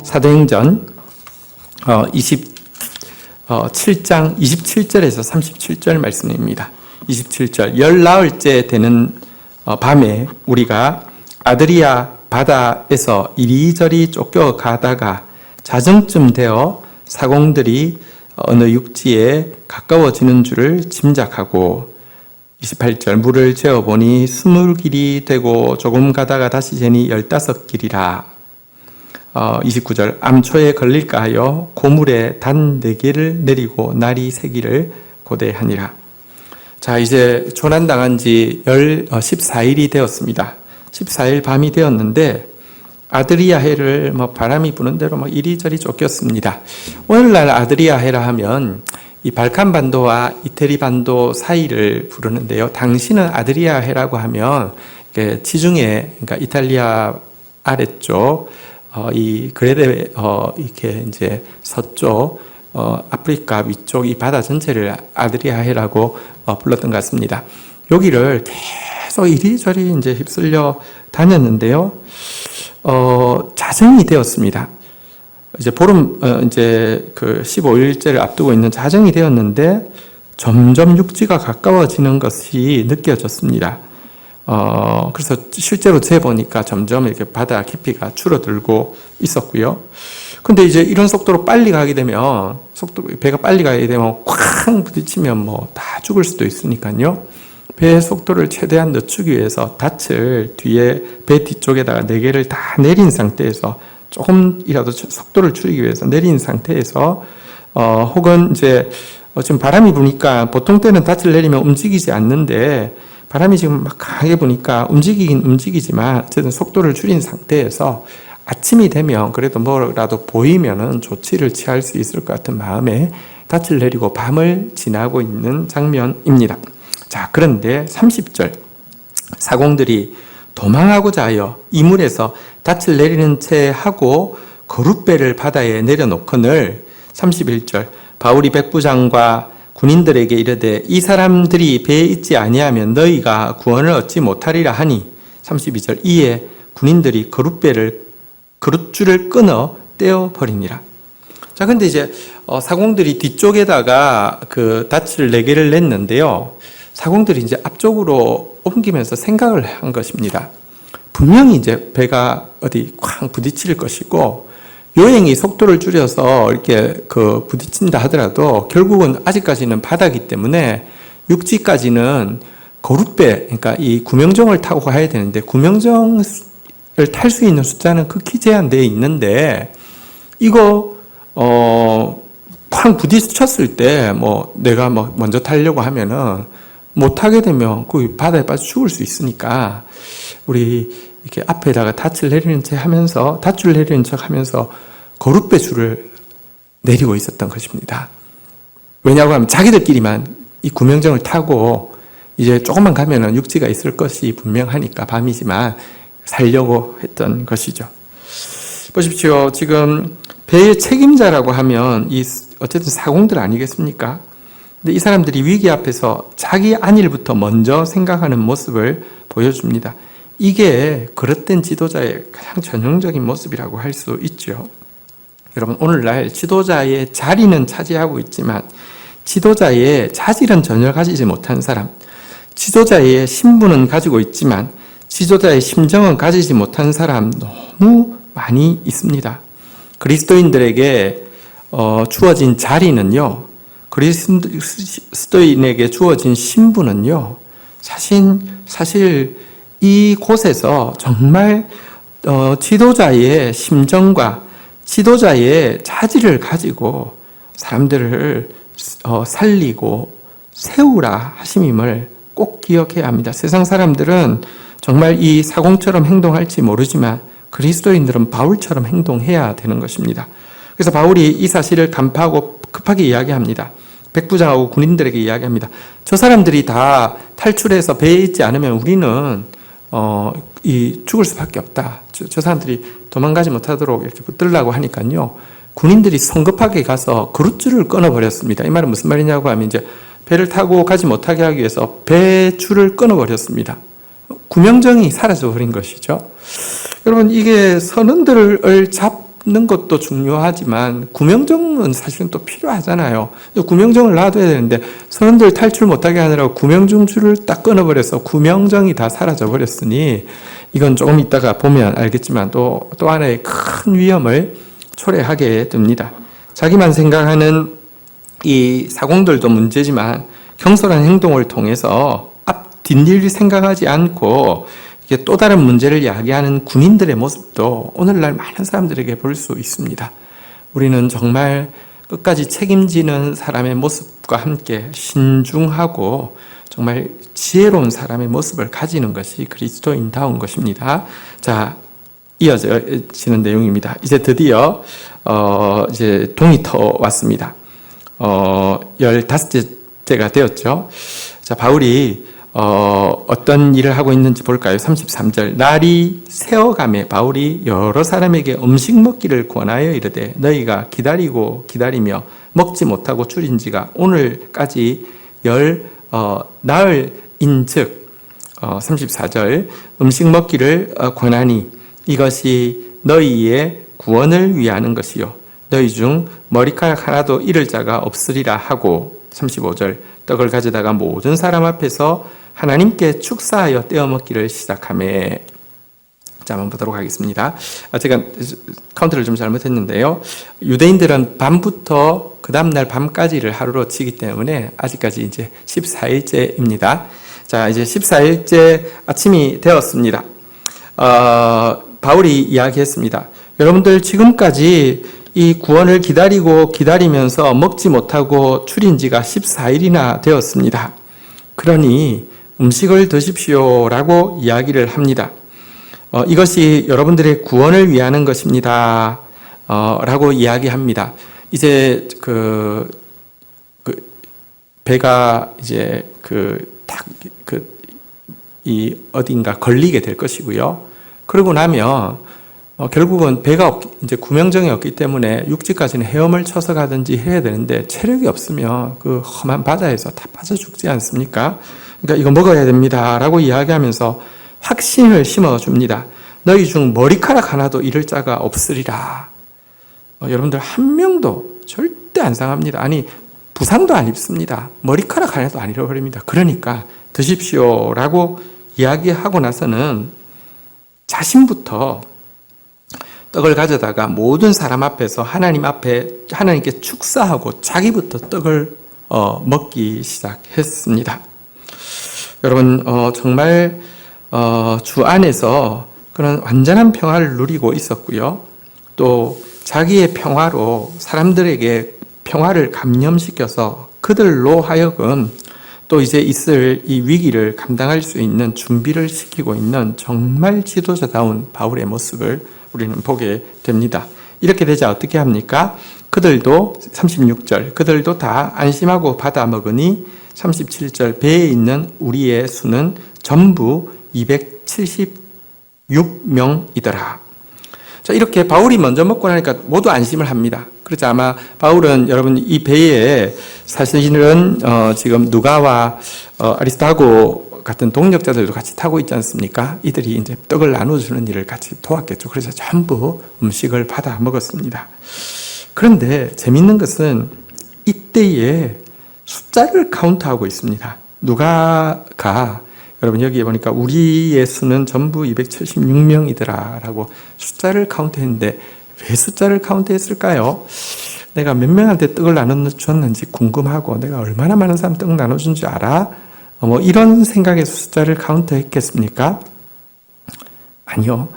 사도행전 27장 27절에서 37절 말씀입니다. 27절, 19일째 되는 밤에 우리가 아드리아 바다에서 이리저리 쫓겨가다가 자정쯤 되어 사공들이 어느 육지에 가까워지는 줄을 짐작하고 28절, 물을 재어보니 20길이 되고 조금 가다가 다시 재니 15길이라. 29절, 암초에 걸릴까 하여 고물에 단 4개를 내리고 날이 새기를 고대하니라. 자, 이제 조난당한 지 14일이 되었습니다. 14일 밤이 되었는데 아드리아해를 바람이 부는 대로 이리저리 쫓겼습니다. 오늘날 아드리아해라 하면 이 발칸 반도와 이태리 반도 사이를 부르는데요. 당시는 아드리아해라고 하면 지중해, 그러니까 이탈리아 아래쪽, 이 그레데 이렇게 이제 서쪽, 아프리카 위쪽 이 바다 전체를 아드리아해라고 불렀던 것 같습니다. 여기를 계속 이리저리 이제 휩쓸려 다녔는데요. 자정이 되었습니다. 이제 보름, 이제 그 15일째를 앞두고 있는 자정이 되었는데 점점 육지가 가까워지는 것이 느껴졌습니다. 그래서 실제로 재보니까 점점 이렇게 바다 깊이가 줄어들고 있었고요. 근데 이제 이런 속도로 빨리 가게 되면, 배가 빨리 가게 되면 쾅 부딪히면 다 죽을 수도 있으니까요. 배의 속도를 최대한 늦추기 위해서 닷을 뒤에 배 뒤쪽에다가 4개를 다 내린 상태에서 조금이라도 속도를 줄이기 위해서 내린 상태에서 혹은 이제 지금 바람이 부니까 보통 때는 닷을 내리면 움직이지 않는데 바람이 지금 막 강하게 부니까 움직이긴 움직이지만 어쨌든 속도를 줄인 상태에서 아침이 되면 그래도 뭐라도 보이면은 조치를 취할 수 있을 것 같은 마음에 닷을 내리고 밤을 지나고 있는 장면입니다. 자, 그런데 30절, 사공들이 도망하고자 하여 이물에서 닻을 내리는 채 하고 거룻배를 바다에 내려놓거늘. 31절, 바울이 백부장과 군인들에게 이르되 이 사람들이 배에 있지 아니하면 너희가 구원을 얻지 못하리라 하니. 32절, 이에 군인들이 거룻줄을 끊어 떼어버리니라. 자, 근데 이제 사공들이 뒤쪽에다가 그 닻을 4개를 냈는데요. 사공들이 이제 앞쪽으로 옮기면서 생각을 한 것입니다. 분명히 이제 배가 어디 쾅 부딪힐 것이고, 여행이 속도를 줄여서 이렇게 부딪힌다 하더라도 결국은 아직까지는 바다이기 때문에 육지까지는 거룻배, 그러니까 이 구명정을 타고 가야 되는데 구명정을 탈 수 있는 숫자는 극히 제한되어 있는데, 이거 쾅 부딪혔을 때 내가 먼저 타려고 하면은 못 타게 되면 그 바다에 빠져 죽을 수 있으니까 우리 이렇게 앞에다가 닻을 내리는 척 하면서 거룻배 줄을 내리고 있었던 것입니다. 왜냐고 하면 자기들끼리만 이 구명정을 타고 이제 조금만 가면은 육지가 있을 것이 분명하니까 밤이지만 살려고 했던 것이죠. 보십시오. 지금 배의 책임자라고 하면 어쨌든 사공들 아니겠습니까? 근데 이 사람들이 위기 앞에서 자기 안일부터 먼저 생각하는 모습을 보여줍니다. 이게 그릇된 지도자의 가장 전형적인 모습이라고 할 수 있죠. 여러분, 오늘날 지도자의 자리는 차지하고 있지만 지도자의 자질은 전혀 가지지 못한 사람, 지도자의 신분은 가지고 있지만 지도자의 심정은 가지지 못한 사람 너무 많이 있습니다. 그리스도인들에게 주어진 자리는요, 그리스도인에게 주어진 신분은요, 사실 이 곳에서 정말 지도자의 심정과 지도자의 자질을 가지고 사람들을 살리고 세우라 하심임을 꼭 기억해야 합니다. 세상 사람들은 정말 이 사공처럼 행동할지 모르지만 그리스도인들은 바울처럼 행동해야 되는 것입니다. 그래서 바울이 이 사실을 간파하고 급하게 이야기합니다. 백부장하고 군인들에게 이야기합니다. 저 사람들이 다 탈출해서 배에 있지 않으면 우리는 죽을 수밖에 없다. 저 사람들이 도망가지 못하도록 이렇게 붙들라고 하니까요. 군인들이 성급하게 가서 그룻줄을 끊어버렸습니다. 이 말은 무슨 말이냐고 하면 이제 배를 타고 가지 못하게 하기 위해서 배줄을 끊어버렸습니다. 구명정이 사라져버린 것이죠. 여러분, 이게 선원들을 놔두는 것도 중요하지만 구명정은 사실은 또 필요하잖아요. 구명정을 놔둬야 되는데 선원들 탈출 못하게 하느라고 구명정 줄을 딱 끊어버려서 구명정이 다 사라져 버렸으니 이건 조금 이따가 보면 알겠지만 또 하나의 큰 위험을 초래하게 됩니다. 자기만 생각하는 이 사공들도 문제지만 경솔한 행동을 통해서 앞 뒷일 생각하지 않고 이게 또 다른 문제를 야기하는 군인들의 모습도 오늘날 많은 사람들에게 볼 수 있습니다. 우리는 정말 끝까지 책임지는 사람의 모습과 함께 신중하고 정말 지혜로운 사람의 모습을 가지는 것이 그리스도인다운 것입니다. 자, 이어지는 내용입니다. 이제 드디어 이제 동이 터 왔습니다. 15제가 되었죠. 자, 바울이 어떤 일을 하고 있는지 볼까요? 33절. 날이 새어가매 바울이 여러 사람에게 음식 먹기를 권하여 이르되 너희가 기다리며 먹지 못하고 줄인 지가 오늘까지 나흘인즉 34절. 음식 먹기를 권하니 이것이 너희의 구원을 위하는 것이요 너희 중 머리카락 하나도 잃을 자가 없으리라 하고 35절. 떡을 가져다가 모든 사람 앞에서 하나님께 축사하여 떼어 먹기를 시작하매. 자, 한번 보도록 하겠습니다. 제가 카운트를 좀 잘못했는데요. 유대인들은 밤부터 그 다음날 밤까지를 하루로 치기 때문에 아직까지 이제 14일째입니다. 자, 이제 14일째 아침이 되었습니다. 바울이 이야기했습니다. 여러분들 지금까지 이 구원을 기다리면서 먹지 못하고 줄인 지가 14일이나 되었습니다. 그러니 음식을 드십시오라고 이야기를 합니다. 이것이 여러분들의 구원을 위하는 것입니다. 라고 이야기합니다. 이제 배가 이제 어딘가 걸리게 될 것이고요. 그러고 나면 결국은 배가 이제 구명정이 없기 때문에 육지까지는 헤엄을 쳐서 가든지 해야 되는데 체력이 없으면 그 험한 바다에서 다 빠져 죽지 않습니까? 그러니까 이거 먹어야 됩니다라고 이야기하면서 확신을 심어줍니다. 너희 중 머리카락 하나도 잃을 자가 없으리라. 여러분들 한 명도 절대 안 상합니다. 아니 부상도 안 입습니다. 머리카락 하나도 안 잃어버립니다. 그러니까 드십시오라고 이야기하고 나서는 자신부터 떡을 가져다가 모든 사람 앞에서 하나님께 축사하고 자기부터 떡을 먹기 시작했습니다. 여러분 정말 주 안에서 그런 완전한 평화를 누리고 있었고요. 또 자기의 평화로 사람들에게 평화를 감염시켜서 그들로 하여금 또 이제 있을 이 위기를 감당할 수 있는 준비를 시키고 있는 정말 지도자다운 바울의 모습을 우리는 보게 됩니다. 이렇게 되자 어떻게 합니까? 그들도 36절 그들도 다 안심하고 받아 먹으니 37절 배에 있는 우리의 수는 전부 276명이더라. 자, 이렇게 바울이 먼저 먹고 나니까 모두 안심을 합니다. 그렇죠. 아마 바울은 여러분 이 배에 사실은 지금 누가와 아리스타고 같은 동력자들도 같이 타고 있지 않습니까? 이들이 이제 떡을 나눠주는 일을 같이 도왔겠죠. 그래서 전부 음식을 받아 먹었습니다. 그런데 재밌는 것은 이때에 숫자를 카운트하고 있습니다. 누가가 여러분 여기에 보니까 우리의 수는 전부 276명이더라 라고 숫자를 카운트했는데 왜 숫자를 카운트했을까요? 내가 몇 명한테 떡을 나눠줬는지 궁금하고 내가 얼마나 많은 사람 떡 나눠준 줄 알아? 뭐 이런 생각에서 숫자를 카운트했겠습니까? 아니요.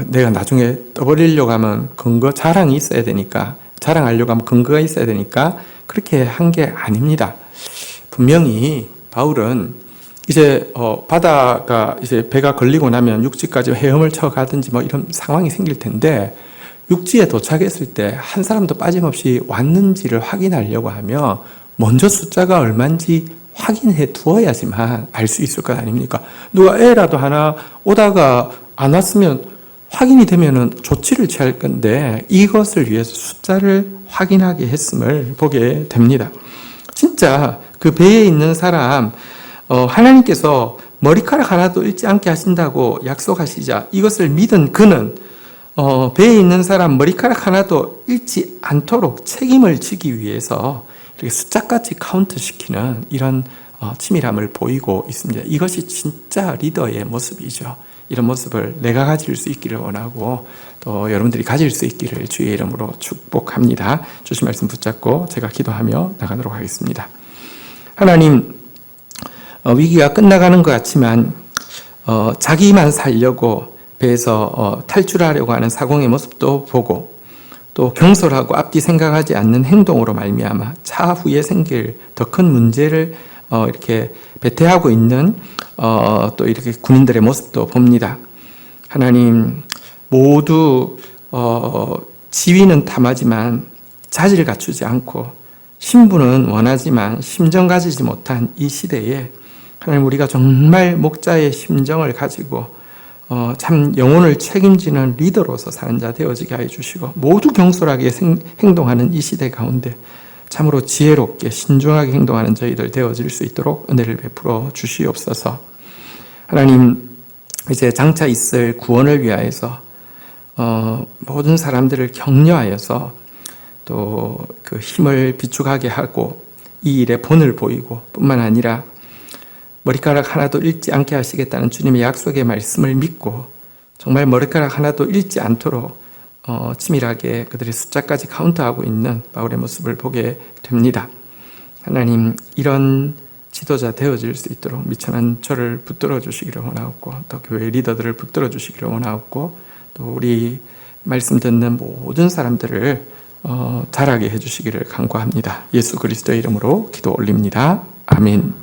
내가 나중에 떠버리려고 하면 자랑이 있어야 되니까 자랑하려고 하면 근거가 있어야 되니까 그렇게 한 게 아닙니다. 분명히 바울은 이제 바다가 이제 배가 걸리고 나면 육지까지 헤엄을 쳐 가든지 뭐 이런 상황이 생길 텐데 육지에 도착했을 때 한 사람도 빠짐없이 왔는지를 확인하려고 하면 먼저 숫자가 얼마인지 확인해 두어야지만 알 수 있을 것 아닙니까? 누가 애라도 하나 오다가 안 왔으면 확인이 되면은 조치를 취할 건데 이것을 위해서 숫자를 확인하게 했음을 보게 됩니다. 진짜 그 배에 있는 사람 하나님께서 머리카락 하나도 잃지 않게 하신다고 약속하시자 이것을 믿은 그는 배에 있는 사람 머리카락 하나도 잃지 않도록 책임을 지기 위해서 이렇게 숫자까지 카운트시키는 이런 치밀함을 보이고 있습니다. 이것이 진짜 리더의 모습이죠. 이런 모습을 내가 가질 수 있기를 원하고 또 여러분들이 가질 수 있기를 주의 이름으로 축복합니다. 주신 말씀 붙잡고 제가 기도하며 나가도록 하겠습니다. 하나님, 위기가 끝나가는 것 같지만 자기만 살려고 배에서 탈출하려고 하는 사공의 모습도 보고 또 경솔하고 앞뒤 생각하지 않는 행동으로 말미암아 차후에 생길 더 큰 문제를 이렇게 배태하고 있는 또 이렇게 군인들의 모습도 봅니다. 하나님, 모두 지위는 탐하지만 자질을 갖추지 않고 신분은 원하지만 심정 가지지 못한 이 시대에 하나님, 우리가 정말 목자의 심정을 가지고 참 영혼을 책임지는 리더로서 사는 자 되어지게 하여 주시고 모두 경솔하게 행동하는 이 시대 가운데 참으로 지혜롭게 신중하게 행동하는 저희들 되어질 수 있도록 은혜를 베풀어 주시옵소서. 하나님, 이제 장차 있을 구원을 위하여서 모든 사람들을 격려하여서 또 그 힘을 비축하게 하고 이 일에 본을 보이고 뿐만 아니라 머리카락 하나도 잃지 않게 하시겠다는 주님의 약속의 말씀을 믿고 정말 머리카락 하나도 잃지 않도록 치밀하게 그들의 숫자까지 카운트하고 있는 바울의 모습을 보게 됩니다. 하나님, 이런 지도자 되어질 수 있도록 미천한 저를 붙들어 주시기를 원하옵고 또 교회 리더들을 붙들어 주시기를 원하옵고 또 우리 말씀 듣는 모든 사람들을 자라게 해주시기를 간구합니다. 예수 그리스도의 이름으로 기도 올립니다. 아멘.